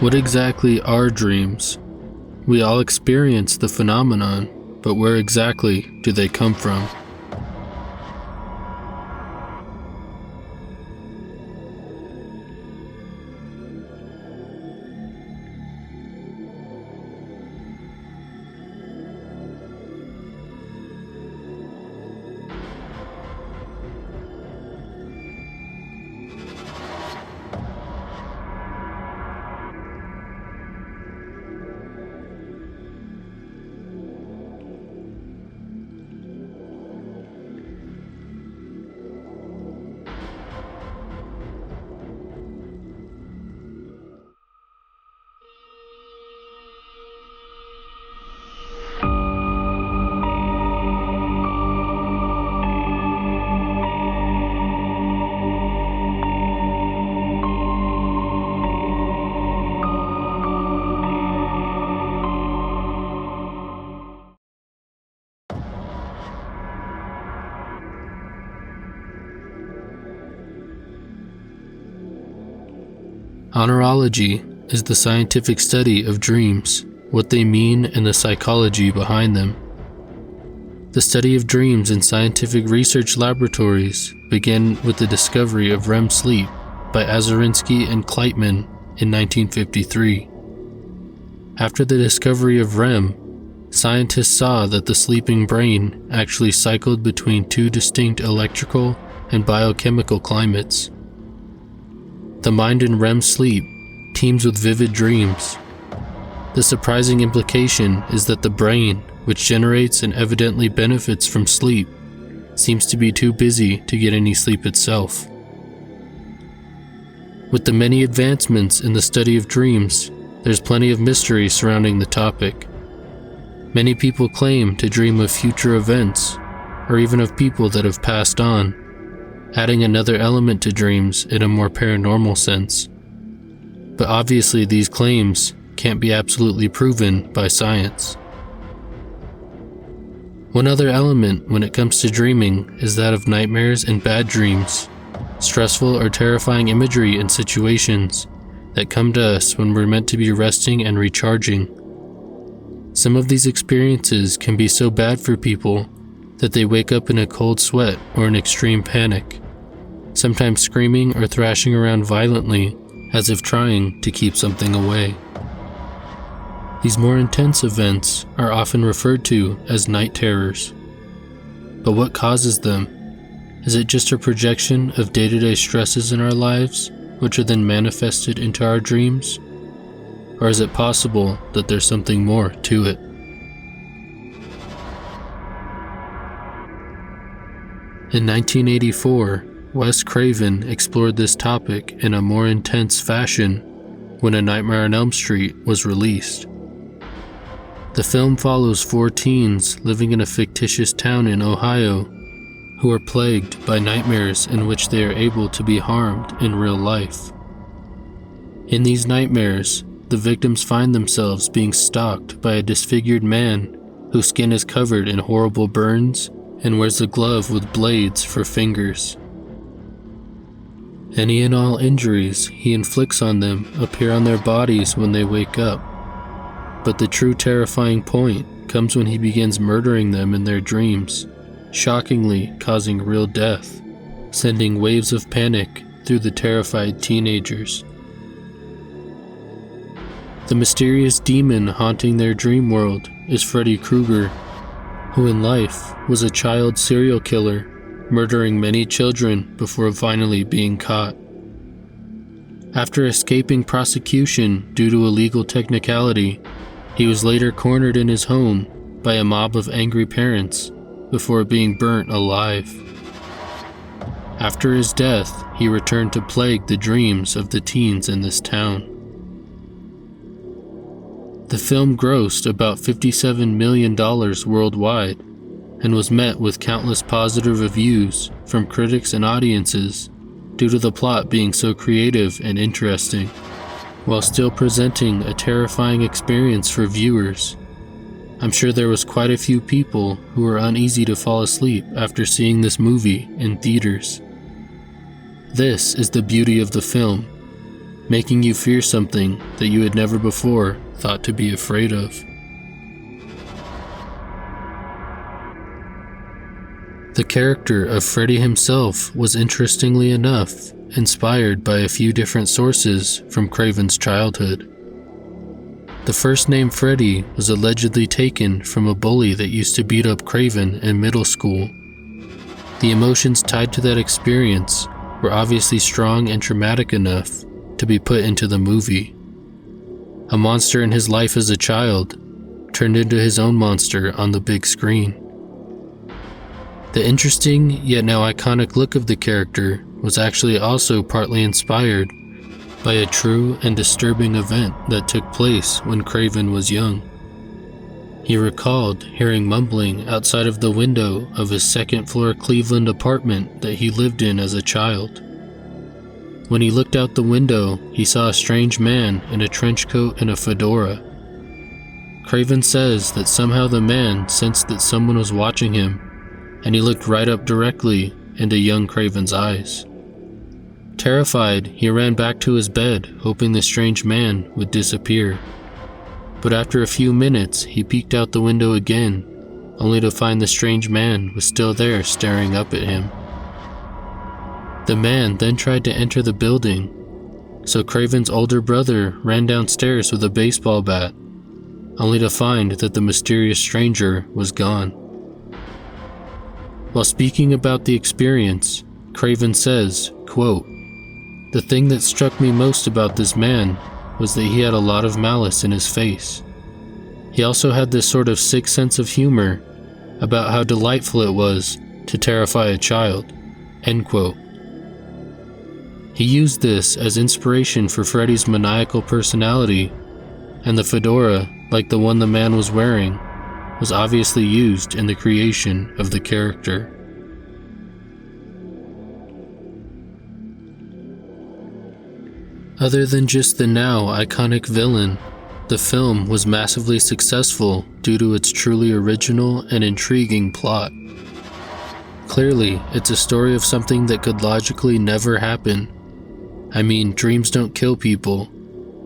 What exactly are dreams? We all experience the phenomenon, but where exactly do they come from? Oneirology is the scientific study of dreams, what they mean, and the psychology behind them. The study of dreams in scientific research laboratories began with the discovery of REM sleep by Azarinsky and Kleitman in 1953. After the discovery of REM, scientists saw that the sleeping brain actually cycled between two distinct electrical and biochemical climates. The mind in REM sleep teems with vivid dreams. The surprising implication is that the brain, which generates and evidently benefits from sleep, seems to be too busy to get any sleep itself. With the many advancements in the study of dreams, there's plenty of mystery surrounding the topic. Many people claim to dream of future events, or even of people that have passed on, adding another element to dreams in a more paranormal sense. But obviously these claims can't be absolutely proven by science. One other element when it comes to dreaming is that of nightmares and bad dreams, stressful or terrifying imagery and situations that come to us when we're meant to be resting and recharging. Some of these experiences can be so bad for people that they wake up in a cold sweat or an extreme panic, sometimes screaming or thrashing around violently as if trying to keep something away. These more intense events are often referred to as night terrors. But what causes them? Is it just a projection of day-to-day stresses in our lives, which are then manifested into our dreams? Or is it possible that there's something more to it? In 1984, Wes Craven explored this topic in a more intense fashion when A Nightmare on Elm Street was released. The film follows 4 teens living in a fictitious town in Ohio who are plagued by nightmares in which they are able to be harmed in real life. In these nightmares, the victims find themselves being stalked by a disfigured man whose skin is covered in horrible burns and wears a glove with blades for fingers. Any and all injuries he inflicts on them appear on their bodies when they wake up. But the true terrifying point comes when he begins murdering them in their dreams, shockingly causing real death, sending waves of panic through the terrified teenagers. The mysterious demon haunting their dream world is Freddy Kreuger, who in life was a child serial killer, murdering many children before finally being caught. After escaping prosecution due to a legal technicality, he was later cornered in his home by a mob of angry parents before being burnt alive. After his death, he returned to plague the dreams of the teens in this town. The film grossed about $57 million worldwide and was met with countless positive reviews from critics and audiences due to the plot being so creative and interesting, while still presenting a terrifying experience for viewers. I'm sure there was quite a few people who were uneasy to fall asleep after seeing this movie in theaters. This is the beauty of the film. making you fear something that you had never before thought to be afraid of. The character of Freddy himself was, interestingly enough, inspired by a few different sources from Craven's childhood. The first name Freddy was allegedly taken from a bully that used to beat up Craven in middle school. The emotions tied to that experience were obviously strong and traumatic enough to be put into the movie. A monster in his life as a child turned into his own monster on the big screen. The interesting yet now iconic look of the character was actually also partly inspired by a true and disturbing event that took place when Craven was young. He recalled hearing mumbling outside of the window of his second-floor Cleveland apartment that he lived in as a child. When he looked out the window, he saw a strange man in a trench coat and a fedora. Craven says that somehow the man sensed that someone was watching him, and he looked right up directly into young Craven's eyes. Terrified, he ran back to his bed, hoping the strange man would disappear. But after a few minutes, he peeked out the window again, only to find the strange man was still there staring up at him. The man then tried to enter the building, so Craven's older brother ran downstairs with a baseball bat, only to find that the mysterious stranger was gone. While speaking about the experience, Craven says, quote, "The thing that struck me most about this man was that he had a lot of malice in his face. He also had this sort of sick sense of humor about how delightful it was to terrify a child." End quote. He used this as inspiration for Freddy's maniacal personality, and the fedora, like the one the man was wearing, was obviously used in the creation of the character. Other than just the now iconic villain, the film was massively successful due to its truly original and intriguing plot. Clearly, it's a story of something that could logically never happen. I mean, dreams don't kill people.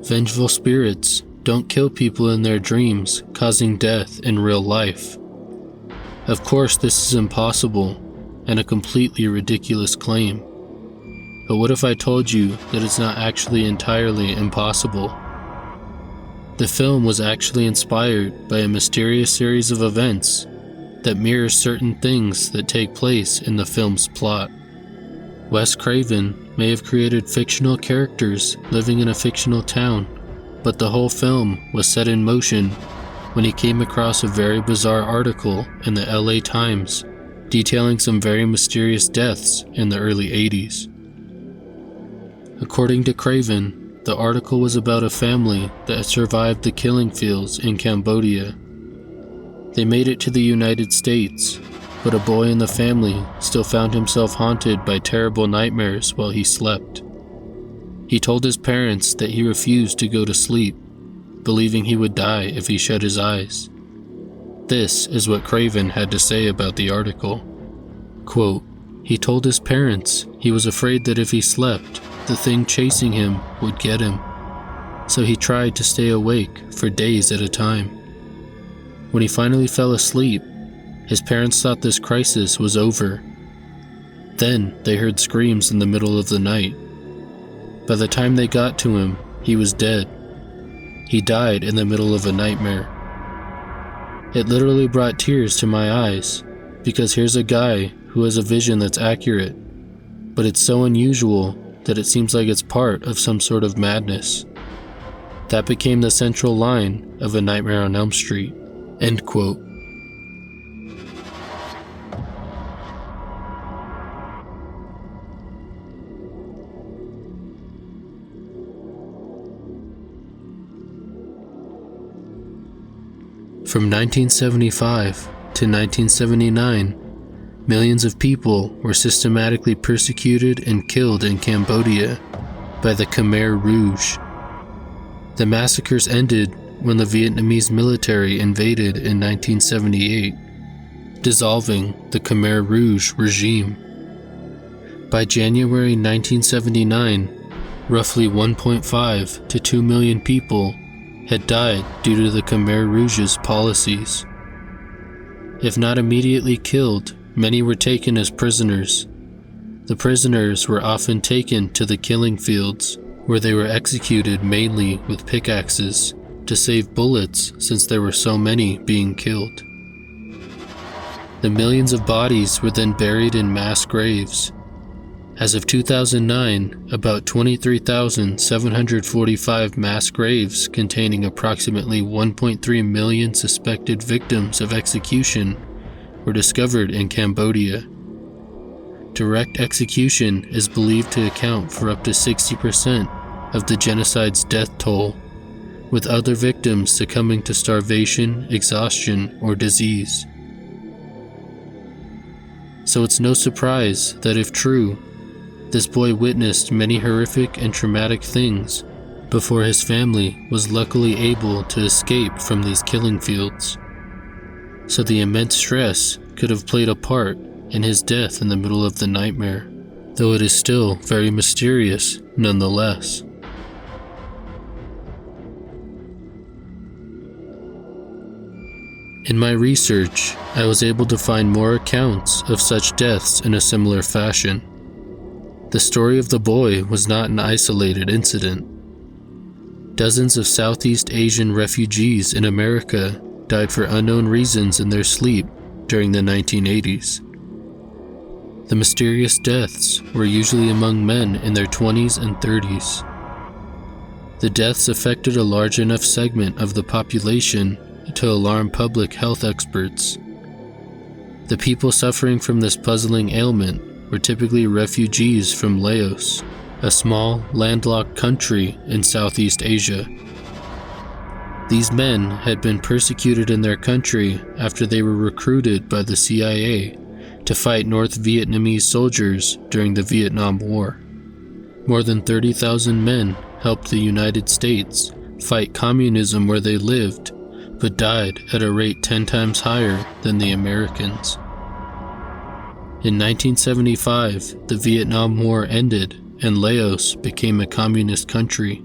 Vengeful spirits don't kill people in their dreams, causing death in real life. Of course, this is impossible and a completely ridiculous claim. But what if I told you that it's not actually entirely impossible? The film was actually inspired by a mysterious series of events that mirrors certain things that take place in the film's plot. Wes Craven may have created fictional characters living in a fictional town, but the whole film was set in motion when he came across a very bizarre article in the LA Times detailing some very mysterious deaths in the early 80s. According to Craven, the article was about a family that had survived the killing fields in Cambodia. They made it to the United States, but a boy in the family still found himself haunted by terrible nightmares while he slept. He told his parents that he refused to go to sleep, believing he would die if he shut his eyes. This is what Craven had to say about the article. Quote, "He told his parents he was afraid that if he slept, the thing chasing him would get him. So he tried to stay awake for days at a time. When he finally fell asleep, his parents thought this crisis was over. Then they heard screams in the middle of the night. By the time they got to him, he was dead. He died in the middle of a nightmare. It literally brought tears to my eyes, because here's a guy who has a vision that's accurate, but it's so unusual that it seems like it's part of some sort of madness. That became the central line of A Nightmare on Elm Street." End quote. From 1975 to 1979, millions of people were systematically persecuted and killed in Cambodia by the Khmer Rouge. The massacres ended when the Vietnamese military invaded in 1978, dissolving the Khmer Rouge regime. By January 1979, roughly 1.5 to 2 million people had died due to the Khmer Rouge's policies. If not immediately killed, many were taken as prisoners. The prisoners were often taken to the killing fields, where they were executed mainly with pickaxes to save bullets since there were so many being killed. The millions of bodies were then buried in mass graves. As of 2009, about 23,745 mass graves containing approximately 1.3 million suspected victims of execution were discovered in Cambodia. Direct execution is believed to account for up to 60% of the genocide's death toll, with other victims succumbing to starvation, exhaustion, or disease. So it's no surprise that if true, this boy witnessed many horrific and traumatic things before his family was luckily able to escape from these killing fields. So the immense stress could have played a part in his death in the middle of the nightmare, though it is still very mysterious nonetheless. In my research, I was able to find more accounts of such deaths in a similar fashion. The story of the boy was not an isolated incident. Dozens of Southeast Asian refugees in America died for unknown reasons in their sleep during the 1980s. The mysterious deaths were usually among men in their 20s and 30s. The deaths affected a large enough segment of the population to alarm public health experts. The people suffering from this puzzling ailment were typically refugees from Laos, a small, landlocked country in Southeast Asia. These men had been persecuted in their country after they were recruited by the CIA to fight North Vietnamese soldiers during the Vietnam War. More than 30,000 men helped the United States fight communism where they lived, but died at a rate 10 times higher than the Americans. In 1975, the Vietnam War ended and Laos became a communist country.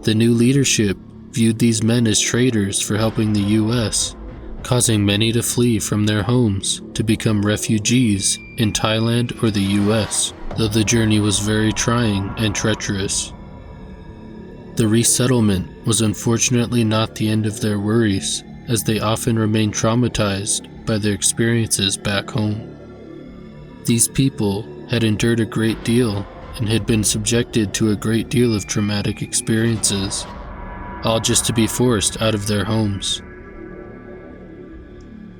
The new leadership viewed these men as traitors for helping the US, causing many to flee from their homes to become refugees in Thailand or the US, though the journey was very trying and treacherous. The resettlement was unfortunately not the end of their worries, as they often remained traumatized by their experiences back home. These people had endured a great deal and had been subjected to a great deal of traumatic experiences, all just to be forced out of their homes.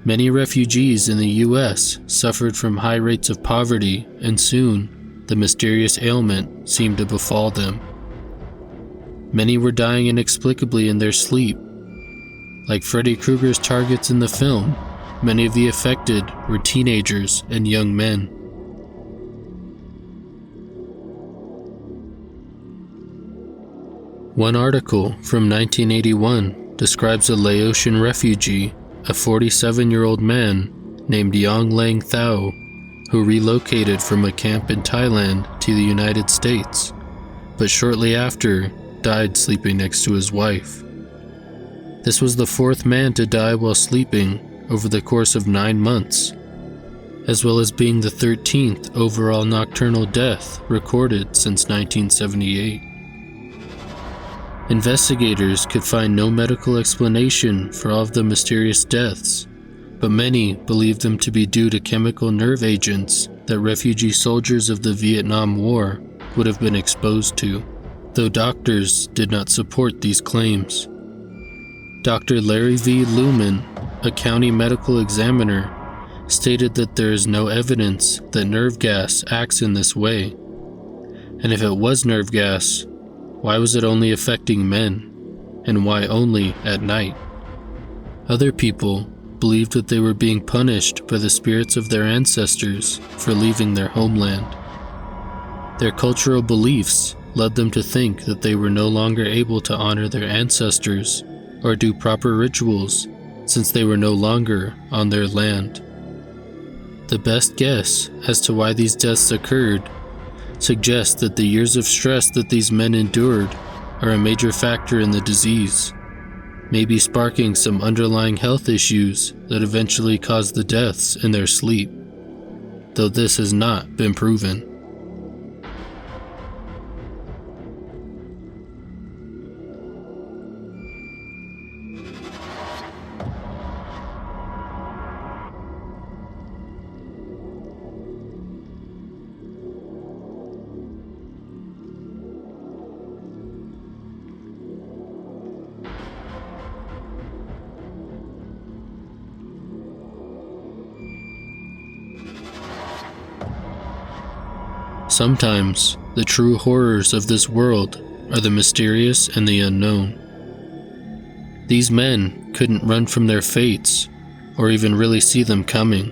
Many refugees in the US suffered from high rates of poverty, and soon, the mysterious ailment seemed to befall them. Many were dying inexplicably in their sleep. Like Freddy Kreuger's targets in the film, many of the affected were teenagers and young men. One article from 1981 describes a Laotian refugee, a 47-year-old man named Yang Lang Thao, who relocated from a camp in Thailand to the United States, but shortly after died sleeping next to his wife. This was the fourth man to die while sleeping over the course of 9 months, as well as being the 13th overall nocturnal death recorded since 1978. Investigators could find no medical explanation for all of the mysterious deaths, but many believed them to be due to chemical nerve agents that refugee soldiers of the Vietnam War would have been exposed to, though doctors did not support these claims. Dr. Larry V. Luman, a county medical examiner, stated that there is no evidence that nerve gas acts in this way, and if it was nerve gas, why was it only affecting men, and why only at night? Other people believed that they were being punished by the spirits of their ancestors for leaving their homeland. Their cultural beliefs led them to think that they were no longer able to honor their ancestors or do proper rituals since they were no longer on their land. The best guess as to why these deaths occurred suggests that the years of stress that these men endured are a major factor in the disease, maybe sparking some underlying health issues that eventually caused the deaths in their sleep, though this has not been proven. Sometimes, the true horrors of this world are the mysterious and the unknown. These men couldn't run from their fates, or even really see them coming.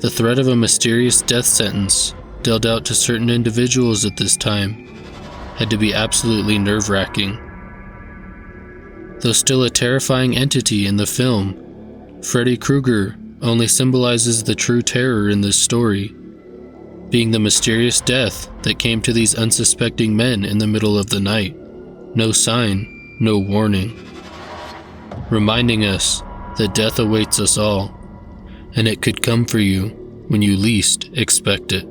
The threat of a mysterious death sentence dealt out to certain individuals at this time had to be absolutely nerve-wracking. Though still a terrifying entity in the film, Freddy Kreuger only symbolizes the true terror in this story, being the mysterious death that came to these unsuspecting men in the middle of the night. No sign, no warning. Reminding us that death awaits us all, and it could come for you when you least expect it.